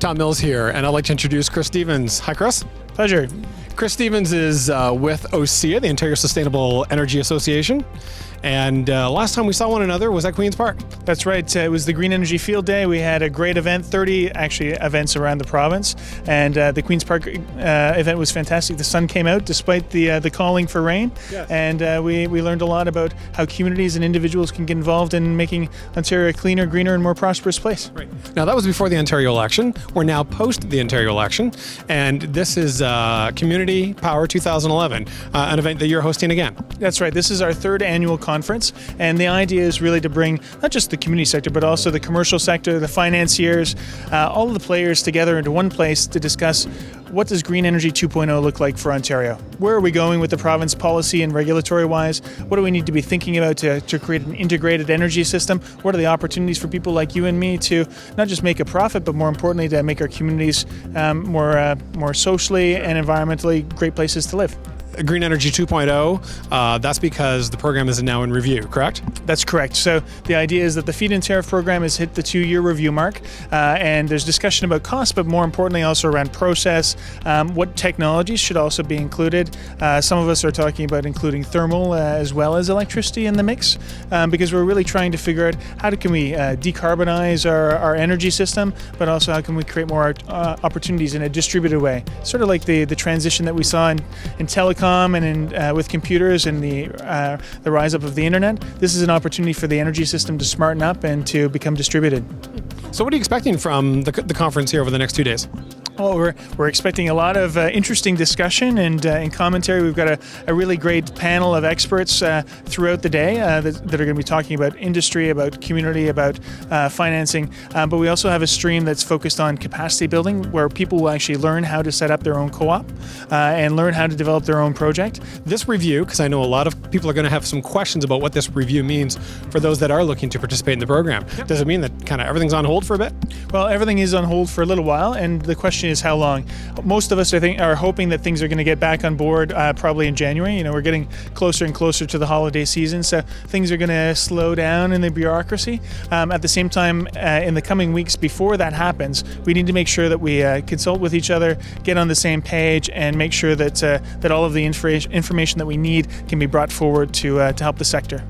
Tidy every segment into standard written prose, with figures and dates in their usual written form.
Tom Mills here, and I'd like to introduce Chris Stevens. Hi, Chris. Pleasure. Chris Stevens is with OSEA, the Ontario Sustainable Energy Association. And last time we saw one another was at Queen's Park. That's right. It was the Green Energy Field Day. We had a great event, 30 actually events around the province. And the Queen's Park event was fantastic. The sun came out despite the calling for rain. Yes. And we learned a lot about how communities and individuals can get involved in making Ontario a cleaner, greener, and more prosperous place. Right. Now, that was before the Ontario election. We're now post the Ontario election. And this is Community Power 2011, an event that you're hosting again. That's right. This is our third annual conference, and the idea is really to bring not just the community sector, but also the commercial sector, the financiers, all of the players together into one place to discuss what does Green Energy 2.0 look like for Ontario? Where are we going with the province policy and regulatory-wise? What do we need to be thinking about to create an integrated energy system? What are the opportunities for people like you and me to not just make a profit, but more importantly, to make our communities more socially and environmentally great places to live? Green Energy 2.0, that's because the program is now in review, correct? That's correct. So the idea is that the feed-in tariff program has hit the 2-year review mark, and there's discussion about cost, but more importantly also around process, what technologies should also be included. Some of us are talking about including thermal as well as electricity in the mix, because we're really trying to figure out how can we decarbonize our energy system, but also how can we create more opportunities in a distributed way. Sort of like the transition that we saw in telecom and with computers and the rise up of the internet. This is an opportunity for the energy system to smarten up and to become distributed. So what are you expecting from the conference here over the next 2 days? Well, we're expecting a lot of interesting discussion and commentary. We've got a really great panel of experts throughout the day that are going to be talking about industry, about community, about financing. But we also have a stream that's focused on capacity building, where people will actually learn how to set up their own co-op and learn how to develop their own project. This review, because I know a lot of people are going to have some questions about what this review means for those that are looking to participate in the program. Yep. Does it mean that kind of everything's on hold for a bit? Well, everything is on hold for a little while, and the question is how long. Most of us, I think, are hoping that things are going to get back on board probably in January. You know, we're getting closer and closer to the holiday season, so things are going to slow down in the bureaucracy. At the same time, in the coming weeks before that happens, we need to make sure that we consult with each other, get on the same page, and make sure that that all of the information that we need can be brought forward to help the sector.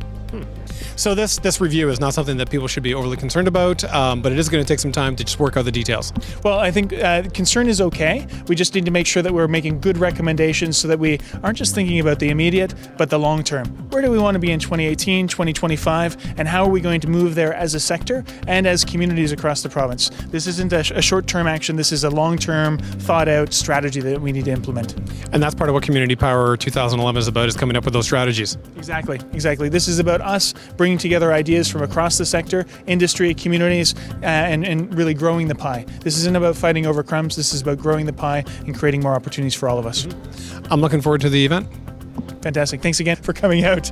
So this review is not something that people should be overly concerned about, but it is going to take some time to just work out the details. Well, I think concern is okay. We just need to make sure that we're making good recommendations so that we aren't just thinking about the immediate, but the long term. Where do we want to be in 2018, 2025, and how are we going to move there as a sector and as communities across the province? This isn't a short-term action. This is a long-term, thought-out strategy that we need to implement. And that's part of what Community Power 2011 is about, is coming up with those strategies. Exactly. This is about us bringing together ideas from across the sector, industry, communities, and really growing the pie. This isn't about fighting over crumbs. This is about growing the pie and creating more opportunities for all of us. I'm looking forward to the event. Fantastic. Thanks again for coming out.